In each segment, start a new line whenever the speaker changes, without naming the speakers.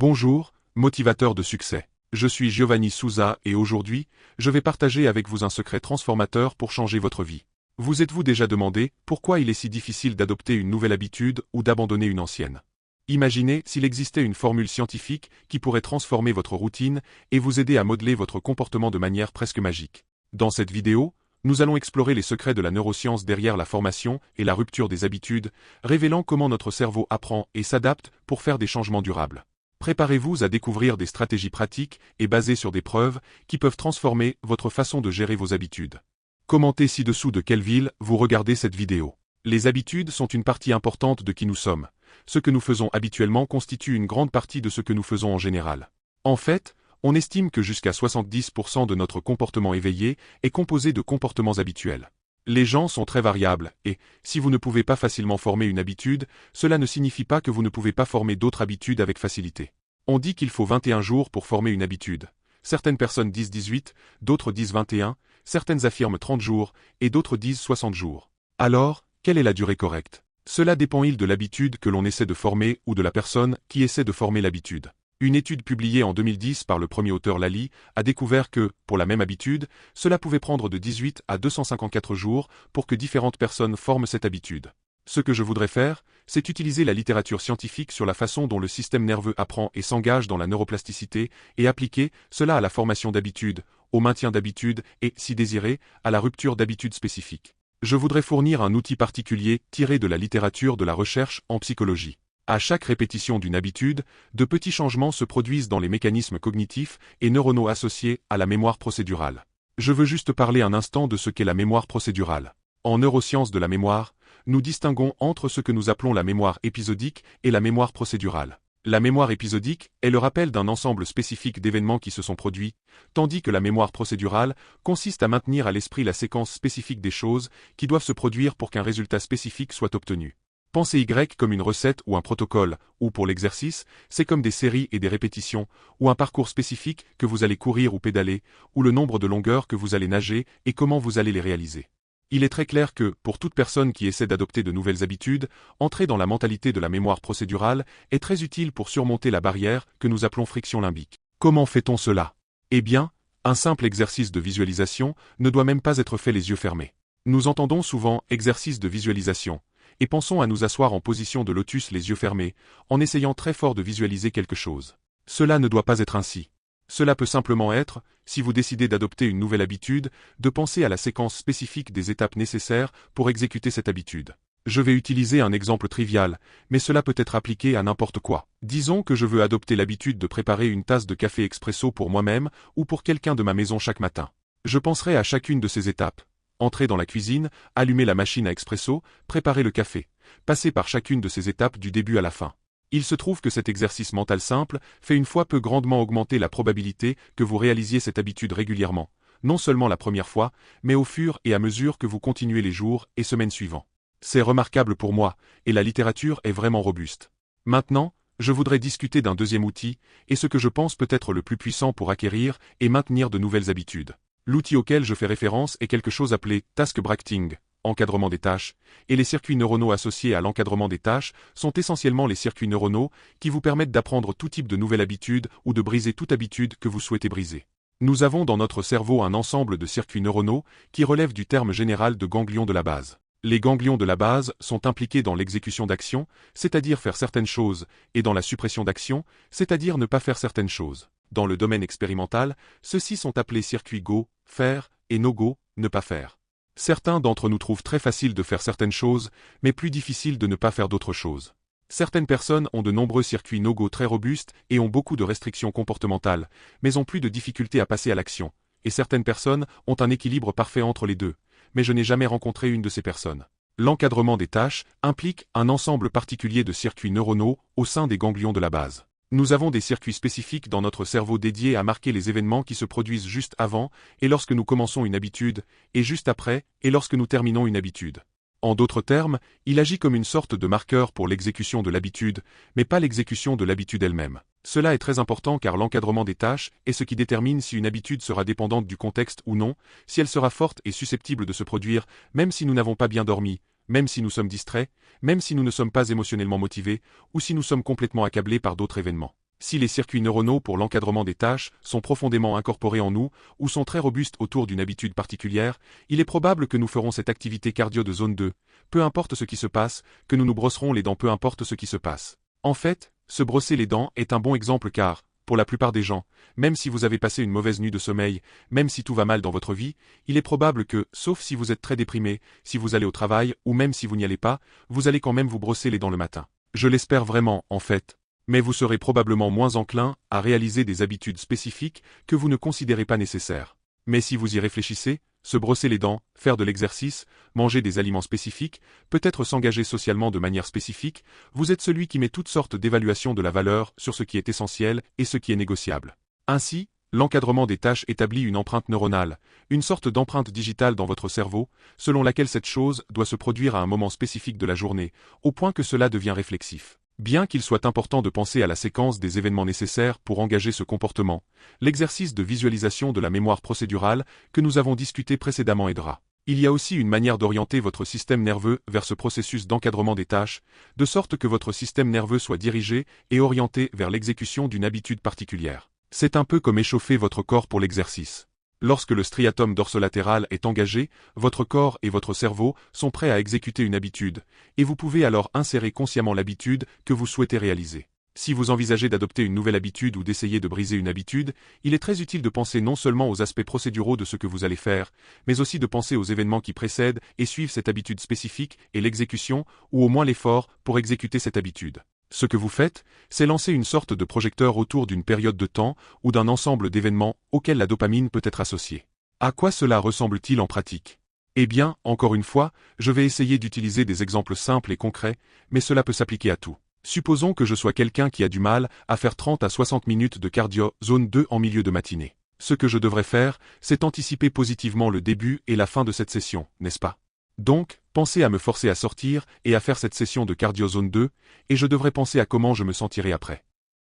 Bonjour, motivateur de succès. Je suis Giovanni Souza et aujourd'hui, je vais partager avec vous un secret transformateur pour changer votre vie. Vous êtes-vous déjà demandé pourquoi il est si difficile d'adopter une nouvelle habitude ou d'abandonner une ancienne? Imaginez s'il existait une formule scientifique qui pourrait transformer votre routine et vous aider à modeler votre comportement de manière presque magique. Dans cette vidéo, nous allons explorer les secrets de la neuroscience derrière la formation et la rupture des habitudes, révélant comment notre cerveau apprend et s'adapte pour faire des changements durables. Préparez-vous à découvrir des stratégies pratiques et basées sur des preuves qui peuvent transformer votre façon de gérer vos habitudes. Commentez ci-dessous de quelle ville vous regardez cette vidéo. Les habitudes sont une partie importante de qui nous sommes. Ce que nous faisons habituellement constitue une grande partie de ce que nous faisons en général. En fait, on estime que jusqu'à 70% de notre comportement éveillé est composé de comportements habituels. Les gens sont très variables, et, si vous ne pouvez pas facilement former une habitude, cela ne signifie pas que vous ne pouvez pas former d'autres habitudes avec facilité. On dit qu'il faut 21 jours pour former une habitude. Certaines personnes disent 18, d'autres disent 21, certaines affirment 30 jours, et d'autres disent 60 jours. Alors, quelle est la durée correcte? Cela dépend-il de l'habitude que l'on essaie de former ou de la personne qui essaie de former l'habitude? Une étude publiée en 2010 par le premier auteur Lally a découvert que, pour la même habitude, cela pouvait prendre de 18 à 254 jours pour que différentes personnes forment cette habitude. Ce que je voudrais faire, c'est utiliser la littérature scientifique sur la façon dont le système nerveux apprend et s'engage dans la neuroplasticité et appliquer cela à la formation d'habitudes, au maintien d'habitudes et, si désiré, à la rupture d'habitudes spécifiques. Je voudrais fournir un outil particulier tiré de la littérature de la recherche en psychologie. À chaque répétition d'une habitude, de petits changements se produisent dans les mécanismes cognitifs et neuronaux associés à la mémoire procédurale. Je veux juste parler un instant de ce qu'est la mémoire procédurale. En neurosciences de la mémoire, nous distinguons entre ce que nous appelons la mémoire épisodique et la mémoire procédurale. La mémoire épisodique est le rappel d'un ensemble spécifique d'événements qui se sont produits, tandis que la mémoire procédurale consiste à maintenir à l'esprit la séquence spécifique des choses qui doivent se produire pour qu'un résultat spécifique soit obtenu. Pensez Y comme une recette ou un protocole, ou pour l'exercice, c'est comme des séries et des répétitions, ou un parcours spécifique que vous allez courir ou pédaler, ou le nombre de longueurs que vous allez nager et comment vous allez les réaliser. Il est très clair que, pour toute personne qui essaie d'adopter de nouvelles habitudes, entrer dans la mentalité de la mémoire procédurale est très utile pour surmonter la barrière que nous appelons friction limbique. Comment fait-on cela? Eh bien, un simple exercice de visualisation ne doit même pas être fait les yeux fermés. Nous entendons souvent « exercice de visualisation » et pensons à nous asseoir en position de lotus les yeux fermés, en essayant très fort de visualiser quelque chose. Cela ne doit pas être ainsi. Cela peut simplement être, si vous décidez d'adopter une nouvelle habitude, de penser à la séquence spécifique des étapes nécessaires pour exécuter cette habitude. Je vais utiliser un exemple trivial, mais cela peut être appliqué à n'importe quoi. Disons que je veux adopter l'habitude de préparer une tasse de café expresso pour moi-même ou pour quelqu'un de ma maison chaque matin. Je penserai à chacune de ces étapes. Entrer dans la cuisine, allumer la machine à expresso, préparer le café. Passer par chacune de ces étapes du début à la fin. Il se trouve que cet exercice mental simple fait une fois peut grandement augmenter la probabilité que vous réalisiez cette habitude régulièrement, non seulement la première fois, mais au fur et à mesure que vous continuez les jours et semaines suivants. C'est remarquable pour moi, et la littérature est vraiment robuste. Maintenant, je voudrais discuter d'un deuxième outil, et ce que je pense peut être le plus puissant pour acquérir et maintenir de nouvelles habitudes. L'outil auquel je fais référence est quelque chose appelé Task Bracketing, encadrement des tâches, et les circuits neuronaux associés à l'encadrement des tâches sont essentiellement les circuits neuronaux qui vous permettent d'apprendre tout type de nouvelles habitudes ou de briser toute habitude que vous souhaitez briser. Nous avons dans notre cerveau un ensemble de circuits neuronaux qui relèvent du terme général de ganglions de la base. Les ganglions de la base sont impliqués dans l'exécution d'actions, c'est-à-dire faire certaines choses, et dans la suppression d'actions, c'est-à-dire ne pas faire certaines choses. Dans le domaine expérimental, ceux-ci sont appelés circuits Go, faire, et No-Go, ne pas faire. Certains d'entre nous trouvent très facile de faire certaines choses, mais plus difficile de ne pas faire d'autres choses. Certaines personnes ont de nombreux circuits no-go très robustes et ont beaucoup de restrictions comportementales, mais ont plus de difficultés à passer à l'action. Et certaines personnes ont un équilibre parfait entre les deux, mais je n'ai jamais rencontré une de ces personnes. L'encadrement des tâches implique un ensemble particulier de circuits neuronaux au sein des ganglions de la base. Nous avons des circuits spécifiques dans notre cerveau dédiés à marquer les événements qui se produisent juste avant et lorsque nous commençons une habitude, et juste après et lorsque nous terminons une habitude. En d'autres termes, il agit comme une sorte de marqueur pour l'exécution de l'habitude, mais pas l'exécution de l'habitude elle-même. Cela est très important car l'encadrement des tâches est ce qui détermine si une habitude sera dépendante du contexte ou non, si elle sera forte et susceptible de se produire, même si nous n'avons pas bien dormi, même si nous sommes distraits, même si nous ne sommes pas émotionnellement motivés, ou si nous sommes complètement accablés par d'autres événements. Si les circuits neuronaux pour l'encadrement des tâches sont profondément incorporés en nous ou sont très robustes autour d'une habitude particulière, il est probable que nous ferons cette activité cardio de zone 2, peu importe ce qui se passe, que nous nous brosserons les dents peu importe ce qui se passe. En fait, se brosser les dents est un bon exemple car, pour la plupart des gens, même si vous avez passé une mauvaise nuit de sommeil, même si tout va mal dans votre vie, il est probable que, sauf si vous êtes très déprimé, si vous allez au travail ou même si vous n'y allez pas, vous allez quand même vous brosser les dents le matin. Je l'espère vraiment, en fait. Mais vous serez probablement moins enclin à réaliser des habitudes spécifiques que vous ne considérez pas nécessaires. Mais si vous y réfléchissez, se brosser les dents, faire de l'exercice, manger des aliments spécifiques, peut-être s'engager socialement de manière spécifique, vous êtes celui qui met toutes sortes d'évaluations de la valeur sur ce qui est essentiel et ce qui est négociable. Ainsi, l'encadrement des tâches établit une empreinte neuronale, une sorte d'empreinte digitale dans votre cerveau, selon laquelle cette chose doit se produire à un moment spécifique de la journée, au point que cela devient réflexif. Bien qu'il soit important de penser à la séquence des événements nécessaires pour engager ce comportement, l'exercice de visualisation de la mémoire procédurale que nous avons discuté précédemment aidera. Il y a aussi une manière d'orienter votre système nerveux vers ce processus d'encadrement des tâches, de sorte que votre système nerveux soit dirigé et orienté vers l'exécution d'une habitude particulière. C'est un peu comme échauffer votre corps pour l'exercice. Lorsque le striatum dorsolatéral est engagé, votre corps et votre cerveau sont prêts à exécuter une habitude, et vous pouvez alors insérer consciemment l'habitude que vous souhaitez réaliser. Si vous envisagez d'adopter une nouvelle habitude ou d'essayer de briser une habitude, il est très utile de penser non seulement aux aspects procéduraux de ce que vous allez faire, mais aussi de penser aux événements qui précèdent et suivent cette habitude spécifique et l'exécution, ou au moins l'effort, pour exécuter cette habitude. Ce que vous faites, c'est lancer une sorte de projecteur autour d'une période de temps ou d'un ensemble d'événements auxquels la dopamine peut être associée. À quoi cela ressemble-t-il en pratique? Eh bien, encore une fois, je vais essayer d'utiliser des exemples simples et concrets, mais cela peut s'appliquer à tout. Supposons que je sois quelqu'un qui a du mal à faire 30 à 60 minutes de cardio zone 2 en milieu de matinée. Ce que je devrais faire, c'est anticiper positivement le début et la fin de cette session, n'est-ce pas? Donc, pensez à me forcer à sortir et à faire cette session de cardio zone 2, et je devrais penser à comment je me sentirai après.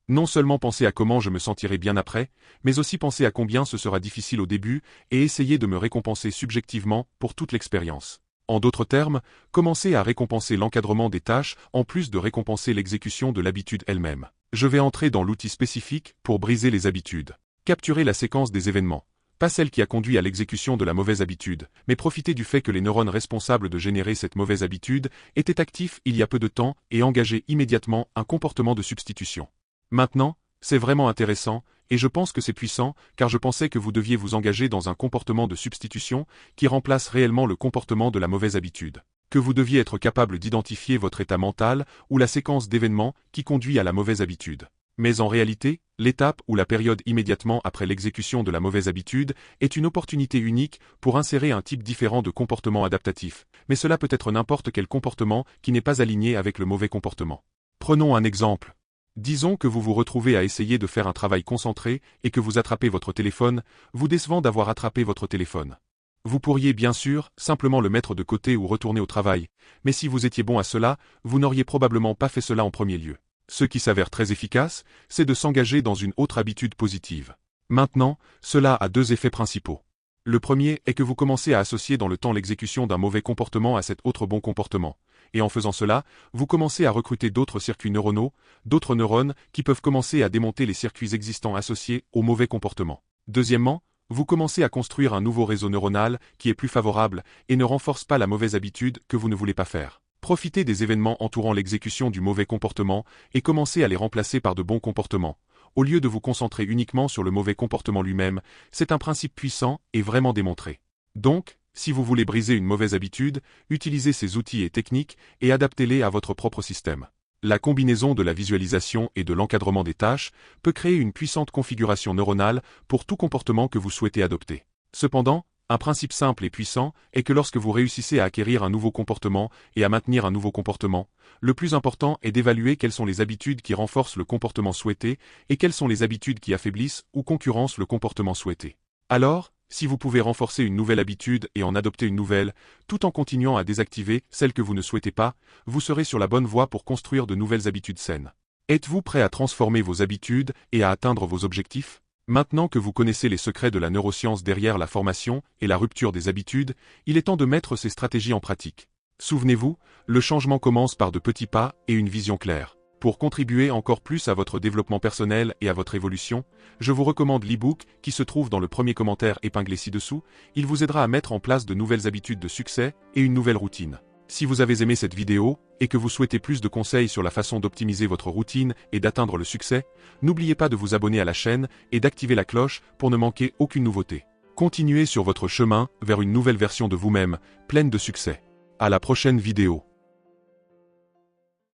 Non seulement penser à comment je me sentirai bien après, mais aussi penser à combien ce sera difficile au début et essayer de me récompenser subjectivement pour toute l'expérience. En d'autres termes, commencer à récompenser l'encadrement des tâches en plus de récompenser l'exécution de l'habitude elle-même. Je vais entrer dans l'outil spécifique pour briser les habitudes. Capturer la séquence des événements. Pas celle qui a conduit à l'exécution de la mauvaise habitude, mais profiter du fait que les neurones responsables de générer cette mauvaise habitude étaient actifs il y a peu de temps et engager immédiatement un comportement de substitution. Maintenant, c'est vraiment intéressant, et je pense que c'est puissant, car je pensais que vous deviez vous engager dans un comportement de substitution qui remplace réellement le comportement de la mauvaise habitude. Que vous deviez être capable d'identifier votre état mental ou la séquence d'événements qui conduit à la mauvaise habitude. Mais en réalité, l'étape ou la période immédiatement après l'exécution de la mauvaise habitude est une opportunité unique pour insérer un type différent de comportement adaptatif, mais cela peut être n'importe quel comportement qui n'est pas aligné avec le mauvais comportement. Prenons un exemple. Disons que vous vous retrouvez à essayer de faire un travail concentré et que vous attrapez votre téléphone, vous décevant d'avoir attrapé votre téléphone. Vous pourriez bien sûr simplement le mettre de côté ou retourner au travail, mais si vous étiez bon à cela, vous n'auriez probablement pas fait cela en premier lieu. Ce qui s'avère très efficace, c'est de s'engager dans une autre habitude positive. Maintenant, cela a deux effets principaux. Le premier est que vous commencez à associer dans le temps l'exécution d'un mauvais comportement à cet autre bon comportement, et en faisant cela, vous commencez à recruter d'autres circuits neuronaux, d'autres neurones qui peuvent commencer à démonter les circuits existants associés au mauvais comportement. Deuxièmement, vous commencez à construire un nouveau réseau neuronal qui est plus favorable et ne renforce pas la mauvaise habitude que vous ne voulez pas faire. Profitez des événements entourant l'exécution du mauvais comportement et commencez à les remplacer par de bons comportements. Au lieu de vous concentrer uniquement sur le mauvais comportement lui-même, c'est un principe puissant et vraiment démontré. Donc, si vous voulez briser une mauvaise habitude, utilisez ces outils et techniques et adaptez-les à votre propre système. La combinaison de la visualisation et de l'encadrement des tâches peut créer une puissante configuration neuronale pour tout comportement que vous souhaitez adopter. Cependant, un principe simple et puissant est que lorsque vous réussissez à acquérir un nouveau comportement et à maintenir un nouveau comportement, le plus important est d'évaluer quelles sont les habitudes qui renforcent le comportement souhaité et quelles sont les habitudes qui affaiblissent ou concurrencent le comportement souhaité. Alors, si vous pouvez renforcer une nouvelle habitude et en adopter une nouvelle, tout en continuant à désactiver celle que vous ne souhaitez pas, vous serez sur la bonne voie pour construire de nouvelles habitudes saines. Êtes-vous prêt à transformer vos habitudes et à atteindre vos objectifs? Maintenant que vous connaissez les secrets de la neuroscience derrière la formation et la rupture des habitudes, il est temps de mettre ces stratégies en pratique. Souvenez-vous, le changement commence par de petits pas et une vision claire. Pour contribuer encore plus à votre développement personnel et à votre évolution, je vous recommande l'e-book qui se trouve dans le premier commentaire épinglé ci-dessous. Il vous aidera à mettre en place de nouvelles habitudes de succès et une nouvelle routine. Si vous avez aimé cette vidéo et que vous souhaitez plus de conseils sur la façon d'optimiser votre routine et d'atteindre le succès, n'oubliez pas de vous abonner à la chaîne et d'activer la cloche pour ne manquer aucune nouveauté. Continuez sur votre chemin vers une nouvelle version de vous-même, pleine de succès. À la prochaine vidéo.